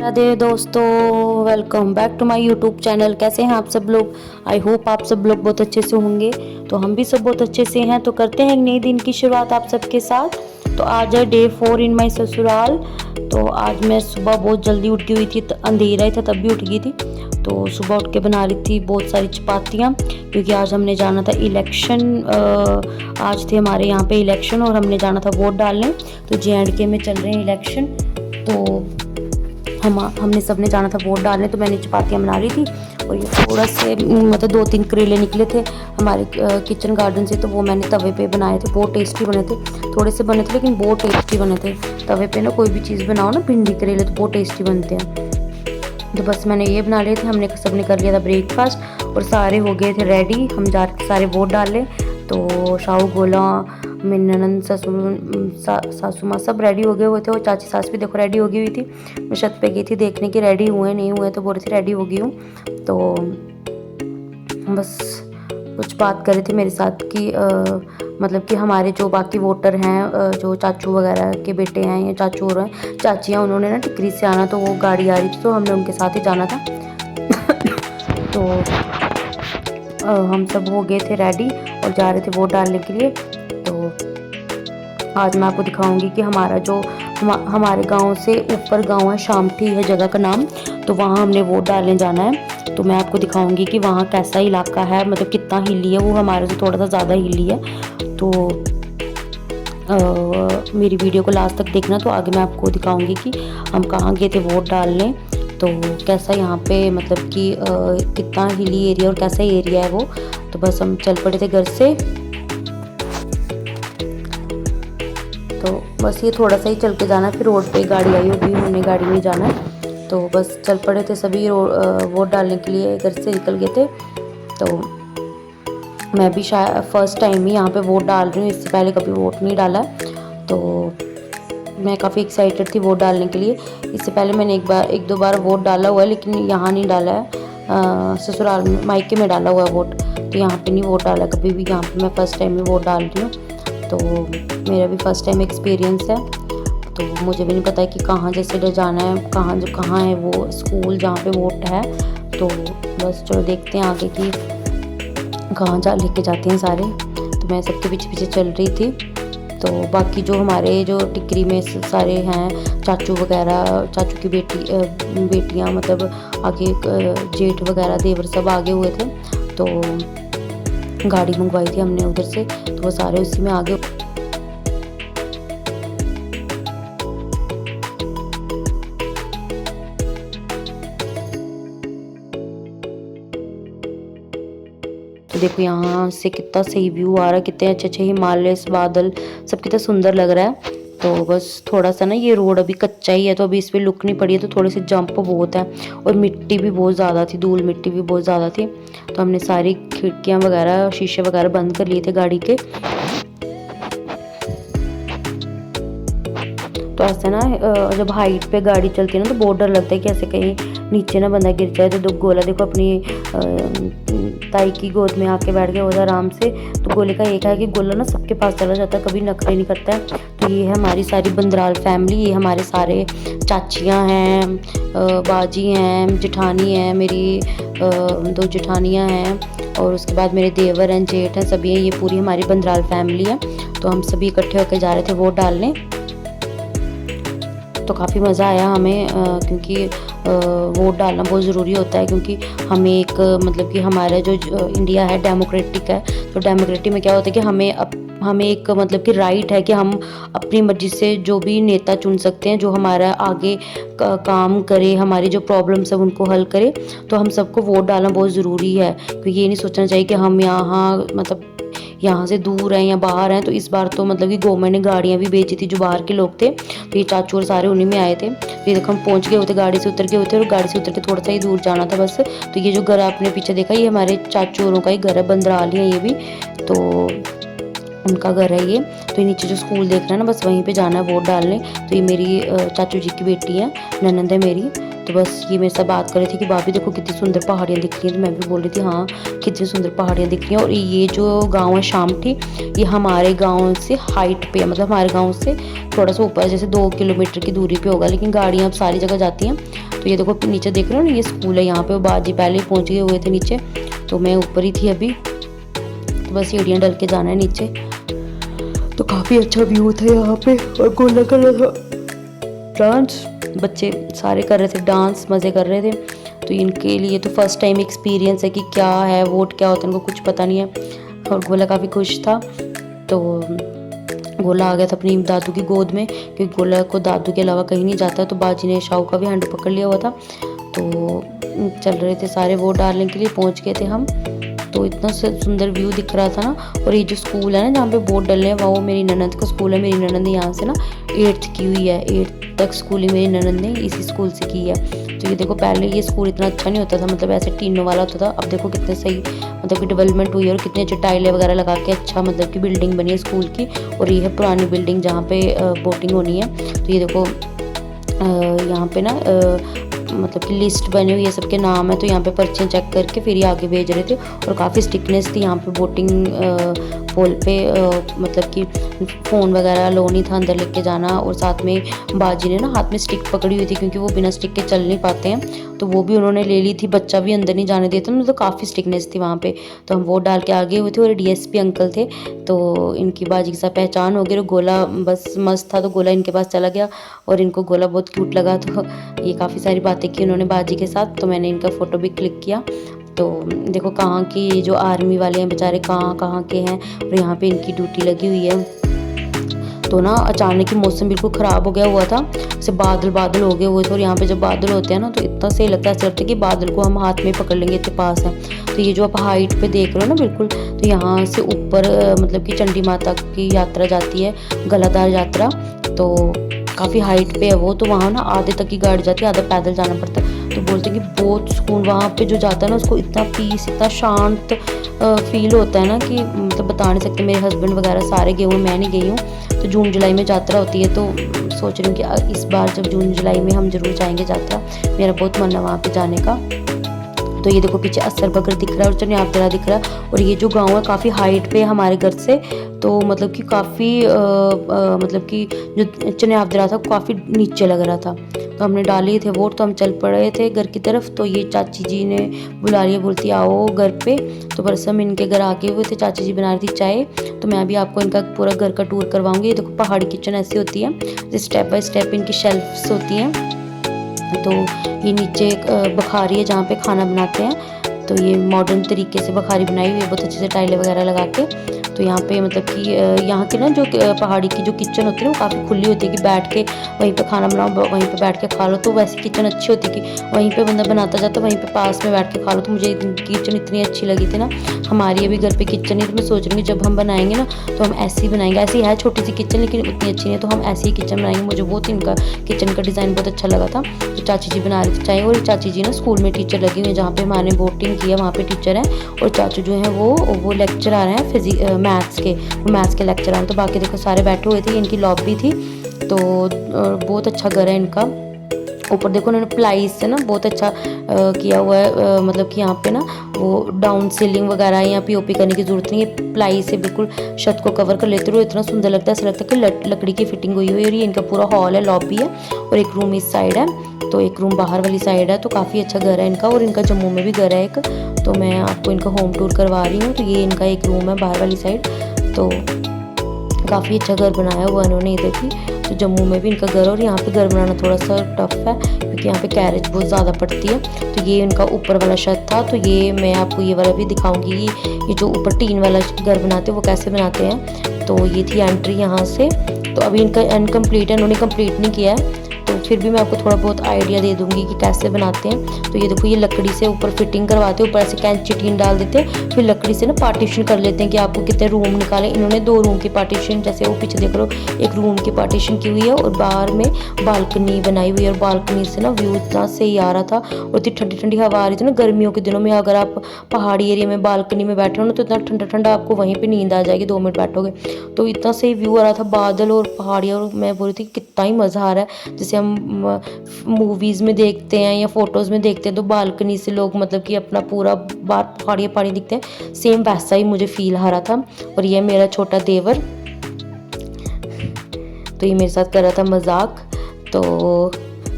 राधे दोस्तों, welcome back to my YouTube channel. कैसे हैं आप सब लोग? आई होप आप सब लोग बहुत अच्छे से होंगे। तो हम भी सब बहुत अच्छे से हैं। तो करते हैं एक नए दिन की शुरुआत आप सबके साथ। तो आज है डे 4 इन माय ससुराल। तो आज मैं सुबह बहुत जल्दी उठ गई थी, अंधेरा ही था तब भी उठ गई थी। तो सुबह उठ के बना रही थी बहुत सारी चपातियाँ, क्योंकि आज हमने जाना था इलेक्शन। आज थे हमारे यहाँ पे इलेक्शन और हमने जाना था वोट डालने। तो JNK में चल रहे हैं इलेक्शन, तो हमने सबने जाना था वोट डालने। तो मैंने चपातियाँ बना रही थी और ये थोड़ा से मतलब 2-3 करेले निकले थे हमारे किचन गार्डन से, तो वो मैंने तवे पे बनाए थे। बहुत टेस्टी बने थे, थोड़े से बने थे लेकिन बहुत टेस्टी बने थे। तवे पे ना कोई भी चीज़ बनाओ ना, भिंडी करेले तो बहुत टेस्टी बनते हैं। तो बस मैंने ये बना लिए थे। हमने सबने कर लिया था ब्रेकफास्ट और सारे हो गए थे रेडी। हम जा सारे वोट डाले। तो शाहू गोला, मेरी ननद, सासू माँ सब रेडी हो गए हुए थे और चाची सास भी देखो रेडी हो गई हुई थी। मैं छत पे गई थी देखने की रेडी हुए नहीं हुए, तो बोल रही थी रेडी हो गई हूँ। तो बस कुछ बात कर रही थी मेरे साथ कि मतलब कि हमारे जो बाकी वोटर हैं, जो चाचू वगैरह के बेटे हैं या चाचू और हैं चाचियाँ, उन्होंने ना टिकरी से आना, तो वो गाड़ी आ रही थी तो हमने उनके साथ ही जाना था। तो हम सब हो गए थे रेडी और जा रहे थे वोट डालने के लिए। तो आज मैं आपको दिखाऊंगी कि हमारा जो हमारे गांव से ऊपर गांव है, शामठी है जगह का नाम, तो वहाँ हमने वोट डालने जाना है। तो मैं आपको दिखाऊंगी कि वहाँ कैसा इलाका है, मतलब कितना हिली है। वो हमारे से थोड़ा सा ज़्यादा हिली है। तो मेरी वीडियो को लास्ट तक देखना, तो आगे मैं आपको दिखाऊंगी कि हम कहाँ गए थे वोट डालने, तो कैसा यहाँ पे मतलब कि कितना हिली एरिया और कैसा एरिया है वो। तो बस हम चल पड़े थे घर से। तो बस ये थोड़ा सा ही चल के जाना, फिर रोड पे गाड़ी आई होगी, हमने गाड़ी में जाना है। तो बस चल पड़े थे सभी वोट डालने के लिए, घर से निकल गए थे। तो मैं भी शायद फर्स्ट टाइम ही यहाँ पे वोट डाल रही हूँ, इससे पहले कभी वोट नहीं डाला। तो मैं काफ़ी एक्साइटेड थी वोट डालने के लिए। इससे पहले मैंने एक दो बार वोट डाला हुआ है, लेकिन यहाँ नहीं डाला है। ससुराल में, मायके में डाला हुआ है वोट, तो यहाँ पे नहीं वोट डाला कभी भी। यहाँ पे मैं फ़र्स्ट टाइम में वोट डाल रही हूँ, तो मेरा भी फ़र्स्ट टाइम एक्सपीरियंस है। तो मुझे भी नहीं पता है कि कहाँ जैसे जाना है, कहाँ है वो स्कूल जहाँ पे वोट है। तो बस चलो देखते हैं आगे की कहाँ लेके जाते हैं सारे। तो मैं सबके पीछे पीछे चल रही थी। तो बाकी जो हमारे जो टिकरी में सारे हैं चाचू वगैरह, चाचू की बेटियाँ, मतलब आगे जेठ वगैरह देवर सब आगे हुए थे। तो गाड़ी मंगवाई थी हमने उधर से, तो वो सारे उसी में आगे। तो देखो यहाँ से कितना सही व्यू आ रहा है, कितने अच्छे अच्छे हिमालय, बादल, सब कितना सुंदर लग रहा है। तो बस थोड़ा सा ना ये रोड अभी कच्चा ही है, तो अभी इस पर लुक नहीं पड़ी है, तो थोड़े से जंप बहुत है और मिट्टी भी बहुत ज़्यादा थी, धूल मिट्टी भी बहुत ज़्यादा थी। तो हमने सारी खिड़कियाँ वगैरह, शीशे वगैरह बंद कर लिए थे गाड़ी के। तो ऐसे ना जब हाइट पे गाड़ी चलती है ना, तो बहुत डर लगता है कि ऐसे कहीं नीचे ना बंदा गिर जाए। तो गोला देखो अपनी ताई की गोद में आके बैठ गया उधर आराम से। तो गोले का एक है कि गोला ना सबके पास चला जाता है, कभी नखरे नहीं करता है। तो ये है हमारी सारी बंदराल फैमिली, ये हमारे सारे चाचियाँ हैं, बाजी हैं, जेठानी हैं, मेरी 2 जेठानियाँ हैं, और उसके बाद मेरे देवर हैं, जेठ हैं, सभी हैं। ये पूरी हमारी बंदराल फैमिली है। तो हम सभी इकट्ठे होकर जा रहे थे वोट डालने। तो काफ़ी मज़ा आया हमें, क्योंकि वोट डालना बहुत ज़रूरी होता है। क्योंकि हमें एक मतलब कि हमारा जो इंडिया है डेमोक्रेटिक है, तो डेमोक्रेटिक में क्या होता है कि हमें एक मतलब कि राइट है कि हम अपनी मर्जी से जो भी नेता चुन सकते हैं, जो हमारा आगे काम करे, हमारी जो प्रॉब्लम्स है उनको हल करे। तो हम सबको वोट डालना बहुत ज़रूरी है, क्योंकि ये नहीं सोचना चाहिए कि हम यहाँ से दूर हैं या बाहर हैं। तो इस बार तो मतलब कि गवर्नमेंट ने गाड़ियाँ भी भेजी थी, जो बाहर के लोग थे, तो ये चाचू और सारे उन्हीं में आए थे। तो ये देखो हम पहुँच गए होते, गाड़ी से उतर गए होते, और गाड़ी से उतर के थोड़ा सा ही दूर जाना था बस। तो ये जो घर आपने पीछे देखा, ये हमारे चाचू औरों का ही घर है, बंदराल ही है ये भी, तो उनका घर है ये। तो ये नीचे जो स्कूल देख रहे हैं ना, बस वहीं पे जाना है वोट डालने। तो ये मेरी चाचू जी की बेटी है, ननंद है मेरी। तो बस ये मेरे साथ बात कर रही थी कि भाभी देखो कितनी सुंदर पहाड़ियाँ दिख रही हैं। तो मैं भी बोल रही थी हाँ कितनी सुंदर पहाड़ियाँ दिख रही हैं। और ये जो गाँव है शामठी, ये हमारे गाँव से हाइट पे है, मतलब हमारे गाँव से थोड़ा सा ऊपर, जैसे 2 किलोमीटर की दूरी पे होगा, लेकिन गाड़ियाँ अब सारी जगह जाती हैं। तो ये देखो नीचे देख रहे हो ना, ये स्कूल है। यहाँ पे बाजी पहले ही पहुँच गए हुए थे नीचे, तो मैं ऊपर ही थी अभी। तो बस सीढ़ियाँ डल के जाना है नीचे। तो काफ़ी अच्छा व्यू था यहाँ पे। और गोला कर रहा था डांस, बच्चे सारे कर रहे थे डांस, मज़े कर रहे थे। तो इनके लिए तो फर्स्ट टाइम एक्सपीरियंस है कि क्या है वोट, क्या होता है, इनको कुछ पता नहीं है। और गोला काफ़ी खुश था। तो गोला आ गया था अपनी दादू की गोद में, क्योंकि गोला को दादू के अलावा कहीं नहीं जाता। तो बाजी ने शाहू का भी हैंड पकड़ लिया हुआ था। तो चल रहे थे सारे वोट डालने के लिए, पहुंच गए थे हम। तो इतना सुंदर व्यू दिख रहा था ना। और ये जो स्कूल है ना जहाँ पे वोट डले हैं, वो मेरी ननद का स्कूल है। मेरी ननद ने यहाँ से ना 8th की हुई है, 8th तक स्कूलिंग मेरी ननद ने इसी स्कूल से की है। तो ये देखो पहले ये स्कूल इतना अच्छा नहीं होता था, मतलब ऐसे टीनों वाला होता था। अब देखो कितने सही मतलब कि डेवलपमेंट हुई है, और कितनी अच्छी टाइलें वगैरह लगा के अच्छा मतलब कि बिल्डिंग बनी है स्कूल की। और ये है पुरानी बिल्डिंग जहाँ पे वोटिंग होनी है। तो ये देखो यहाँ पे ना मतलब कि लिस्ट बनी हुई है, सबके नाम है। तो यहाँ पे पर्चियाँ चेक करके फिर ये आगे भेज रहे थे। और काफ़ी स्ट्रिक्टनेस थी यहाँ पे वोटिंग पोल पे, मतलब कि फ़ोन वगैरह लो नहीं था अंदर लेके जाना। और साथ में बाजी ने ना हाथ में स्टिक पकड़ी हुई थी, क्योंकि वो बिना स्टिक के चल नहीं पाते हैं। तो वो भी उन्होंने ले ली थी, बच्चा भी अंदर नहीं जाने देता, मतलब काफ़ी स्ट्रिक्टनेस थी वहाँ पे। तो हम वोट डाल के आगे हुए थे। और DSP अंकल थे, तो इनकी बाजी के साथ पहचान हो गई। और गोला बस मस्त था, तो गोला इनके पास चला गया। और इनको गोला बहुत क्यूट लगा, तो ये काफ़ी सारी बातें की उन्होंने बाजी के साथ। तो मैंने इनका फ़ोटो भी क्लिक किया। तो देखो कहाँ की जो आर्मी वाले हैं बेचारे, कहाँ कहाँ के हैं। और यहाँ पे इनकी ड्यूटी लगी हुई है। तो ना अचानक ही मौसम बिल्कुल ख़राब हो गया हुआ था, जैसे बादल बादल हो गए हुए थे। और यहाँ पे जब बादल होते हैं ना, तो इतना सही लगता है, ऐसा लगता है कि बादल को हम हाथ में पकड़ लेंगे, इतने पास है। तो ये जो आप हाइट पे देख रहे हो ना बिल्कुल, तो यहाँ से ऊपर मतलब कि चंडी माता की यात्रा जाती है, गलाधार यात्रा। तो काफ़ी हाइट पे है वो, तो वहाँ ना आधे तक की गाड़ी जाती है, आधा पैदल जाना पड़ता है। तो बोलते हैं कि बहुत सुकून वहाँ पे जो जाता है ना, उसको इतना पीस, इतना शांत फील होता है ना कि मतलब बता नहीं सकते। मेरे हस्बैंड वगैरह सारे गए हुए, मैं नहीं गई हूँ। तो जून जुलाई में यात्रा होती है, तो सोच रही हूँ कि इस बार जब जून जुलाई में हम ज़रूर जाएंगे यात्रा, मेरा बहुत मन है वहाँ पे जाने का। तो ये देखो पीछे अस्सर बगर दिख रहा है और चनियापदरा दिख रहा है। और ये जो गांव है काफ़ी हाइट पे है हमारे घर से, तो मतलब कि काफ़ी मतलब कि जो चनियापदरा था काफ़ी नीचे लग रहा था। तो हमने डाले थे वोट, तो हम चल पड़े थे घर की तरफ। तो ये चाची जी ने बुला लिया, बोलती आओ घर पे। तो बस हम इनके घर आके हुए थे, चाची जी बना रही थी चाय। तो मैं भी आपको इनका पूरा घर का टूर करवाऊंगी। ये देखो पहाड़ी किचन ऐसी होती है, स्टेप बाय स्टेप इनकी शेल्फ्स होती हैं। तो ये नीचे एक बखारी है जहाँ पे खाना बनाते हैं। तो ये मॉडर्न तरीके से बखारी बनाई हुई है, बहुत अच्छे से टाइलें वगैरह लगा के। तो यहाँ पे मतलब कि यहाँ के ना जो पहाड़ी की जो किचन होती है वो काफ़ी खुली होती है, कि बैठ के वहीं पे खाना बनाओ, वहीं पे बैठ के खा लो। तो वैसी किचन अच्छी होती है कि वहीं पे बंदा बनाता जाता, वहीं पे पास में बैठ के खा लो। तो मुझे किचन इतनी अच्छी लगी थी ना। हमारी अभी घर पे किचन है, तो मैं सोच रही हूँ जब हम बनाएंगे ना तो हम ऐसे ही बनाएंगे। ऐसी है छोटी सी किचन, लेकिन उतनी अच्छी नहीं है, तो हम ऐसी ही किचन बनाएंगे। मुझे बहुत इनका किचन का डिज़ाइन बहुत अच्छा लगा था। तो चाची जी बना रही थी चाय। और चाची जी ना स्कूल में टीचर लगी हुई है, जहाँ पे हमारे वोटिंग किया वहाँ पे टीचर हैं। और चाचू जो हैं वो लेक्चरर हैं मैथ्स के, वो मैथ्स के लेक्चरर हैं। तो बाकी देखो सारे बैठे हुए थे, इनकी लॉबी थी। तो बहुत अच्छा घर है इनका। ऊपर देखो उन्होंने प्लाई से ना बहुत अच्छा किया हुआ है, मतलब कि यहाँ पे ना वो डाउन सीलिंग वगैरह या POP करने की ज़रूरत नहीं है, प्लाई से बिल्कुल छत को कवर कर लेते हो। इतना सुंदर लगता है, ऐसा लगता है कि लकड़ी की फिटिंग हुई हुई है। और ये इनका पूरा हॉल है, लॉबी है, और एक रूम इस साइड है, तो एक रूम बाहर वाली साइड है। तो काफ़ी अच्छा घर है इनका। और इनका जम्मू में भी घर है एक, तो मैं आपको इनका होम टूर करवा रही हूँ। तो ये इनका एक रूम है बाहर वाली साइड। तो काफ़ी अच्छा घर बनाया हुआ इन्होंने इधर भी। तो जम्मू में भी इनका घर, और यहाँ पे घर बनाना थोड़ा सा टफ है, क्योंकि यहाँ पे कैरेज बहुत ज़्यादा पड़ती है। तो ये इनका ऊपर वाला छत था। तो ये मैं आपको ये वाला भी दिखाऊंगी, ये जो ऊपर टीन वाला घर बनाते हैं वो कैसे बनाते हैं। तो ये थी एंट्री यहाँ से। तो अभी इनका अनकम्प्लीट है, इन्होंने कंप्लीट नहीं किया है, तो फिर भी मैं आपको थोड़ा बहुत आइडिया दे दूंगी कि कैसे बनाते हैं। तो ये देखो ये लकड़ी से ऊपर फिटिंग करवाते हैं, ऊपर ऐसे कैंची टीन डाल देते हैं, फिर लकड़ी से ना पार्टीशन कर लेते हैं कि आपको कितने रूम निकाले। इन्होंने 2 रूम की पार्टीशन, जैसे वो पीछे देख रहे हो, एक रूम की पार्टीशन की हुई है, और बाहर में बालकनी बनाई हुई है। और बालकनी से ना व्यू इतना सही आ रहा था, और इतनी ठंडी ठंडी हवा आ रही थी ना। गर्मियों के दिनों में अगर आप पहाड़ी एरिया में बालकनी में बैठे हो ना, तो इतना ठंडा ठंडा आपको वहीं पर नींद आ जाएगी, 2 मिनट बैठोगे तो। इतना सही व्यू आ रहा था, बादल और पहाड़ियाँ। और मैं बोल रही थी कितना ही मज़ा आ रहा है, जैसे जैसे हम मूवीज़ में देखते हैं या फ़ोटोज़ में देखते हैं तो बालकनी से लोग मतलब कि अपना पूरा बाहर पहाड़ी पहाड़ी दिखते हैं, सेम वैसा ही मुझे फील आ रहा था। और ये मेरा छोटा देवर, तो ये मेरे साथ कर रहा था मजाक। तो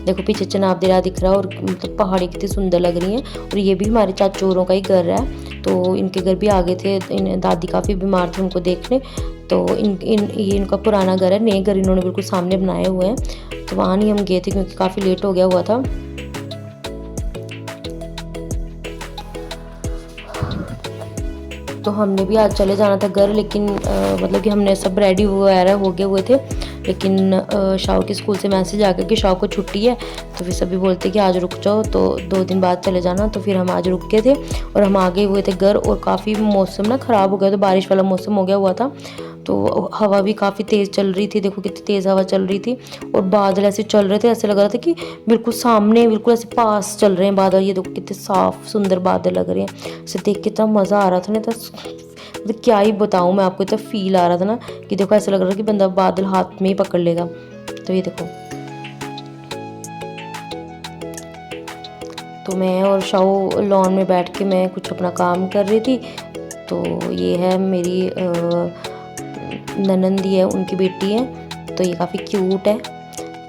देखो पीछे चनाब दरिया दिख रहा है और मतलब पहाड़ी कितनी सुंदर लग रही हैं। और ये भी हमारे चाचोरों का ही घर है, तो इनके घर भी आगे थे, इन दादी काफ़ी बीमार थे उनको देखने, तो ये इनका पुराना घर है, नए घर इन्होंने बिल्कुल सामने बनाए हुए हैं। तो वहाँ नहीं हम गए थे क्योंकि काफ़ी लेट हो गया हुआ था। तो हमने भी आज चले जाना था घर, लेकिन मतलब कि हमने सब रेडी वगैरह हो गए हुए थे, लेकिन शाओ के स्कूल से मैसेज आ गया कि शाओ को छुट्टी है। तो फिर सभी बोलते कि आज रुक जाओ, तो 2 दिन बाद चले जाना। तो फिर हम आज रुक गए थे और हम आ गए हुए थे घर। और काफ़ी मौसम ना ख़राब हो गया था, बारिश वाला मौसम हो गया हुआ था, तो हवा भी काफ़ी तेज़ चल रही थी। देखो कितनी तेज़ हवा चल रही थी और बादल ऐसे चल रहे थे, ऐसे लग रहा था कि बिल्कुल सामने, बिल्कुल ऐसे पास चल रहे हैं बादल। ये देखो कितने साफ सुंदर बादल लग रहे हैं, इसे देख के इतना मज़ा आ रहा था ना, मतलब क्या ही बताऊँ मैं आपको, इतना फील आ रहा था ना कि देखो ऐसा लग रहा था कि बंदा बादल हाथ में ही पकड़ लेगा। तो ये देखो, तो मैं और शाओ लॉन में बैठ के मैं कुछ अपना काम कर रही थी। तो ये है मेरी ननंदी है, उनकी बेटी है, तो ये काफ़ी क्यूट है।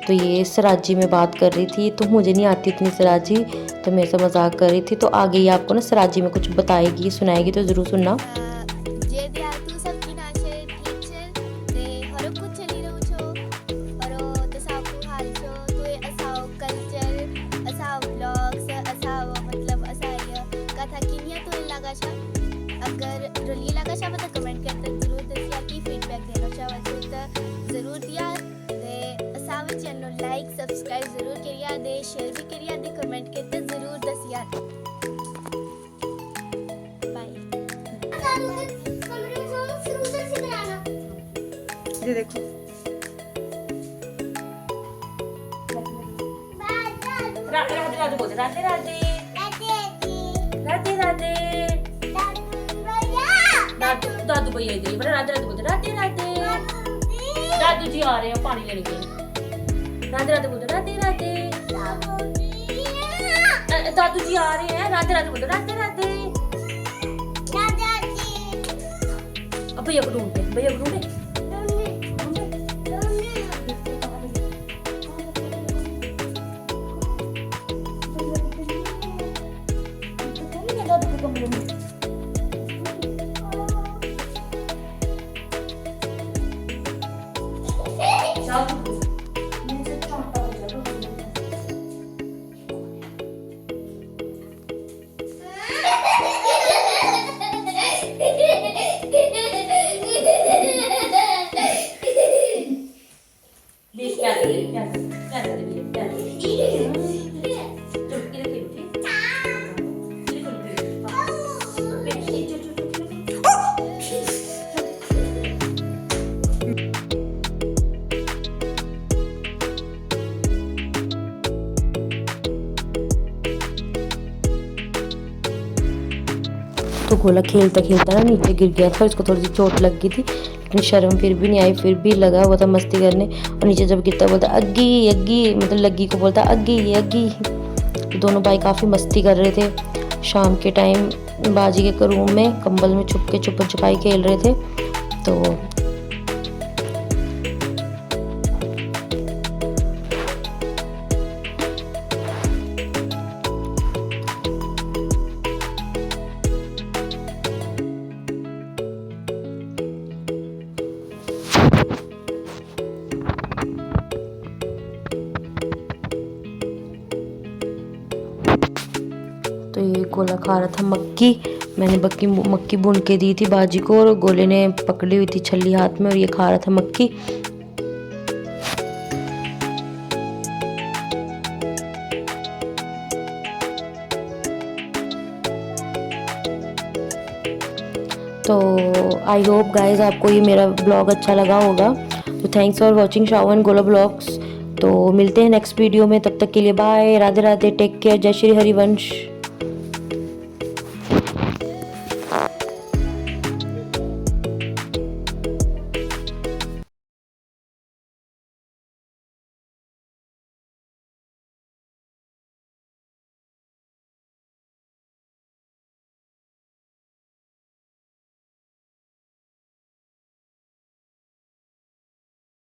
तो ये सराजी में बात कर रही थी, तो मुझे नहीं आती इतनी सराजी, तो मेरे से मजाक कर रही थी। तो आगे ये आपको ना सराजी में कुछ बताएगी, सुनाएगी, तो ज़रूर सुनना। अगर रली लगा शा तो कमेंट करते जरूर दसिया की फीडबैक देना चाहो तो जरूर दिया ते असावे चैनल लाइक सब्सक्राइब जरूर करिया दे, शेयर भी करिया दे, कमेंट करते जरूर दसिया। बाय। ये देखो राधे राधे बोलते, राधे राधे राधे राधे दादू भैया गई बड़ा राधे राधे बोलते, राधे राधे दादू जी आ रहे हैं पानी लेने के लिए, राधे राधे बोलते, राधे राधे दादू जी आ रहे हैं, राधे राधे बोलते, राधे राधे। अब भैया को ढूंढते, भैया को ढूंढे, दादू के कमरे में। तो गोला खेलता खेलता ना नीचे गिर गया था, इसको थोड़ी सी चोट लग गई थी, लेकिन शर्म फिर भी नहीं आई, फिर भी लगा हुआ था मस्ती करने। और नीचे जब गिरता बोलता अग्गी अग्गी, मतलब लग्गी को बोलता अग्गी अग्गी। तो दोनों भाई काफ़ी मस्ती कर रहे थे। शाम के टाइम बाजी के रूम में कंबल में छुप के छुपन छुपाई खेल रहे थे। तो ये गोला खा रहा था मक्की। मैंने मक्की भून के दी थी बाजी को, और गोले ने पकड़ी हुई थी छल्ली हाथ में, और ये खा रहा था मक्की। तो आई होप गाइज आपको ये मेरा ब्लॉग अच्छा लगा होगा। तो thanks for watching Shao and गोला ब्लॉग्स। तो मिलते हैं नेक्स्ट वीडियो में, तब तक के लिए bye, Radhe Radhe, take care, जय श्री हरिवंश।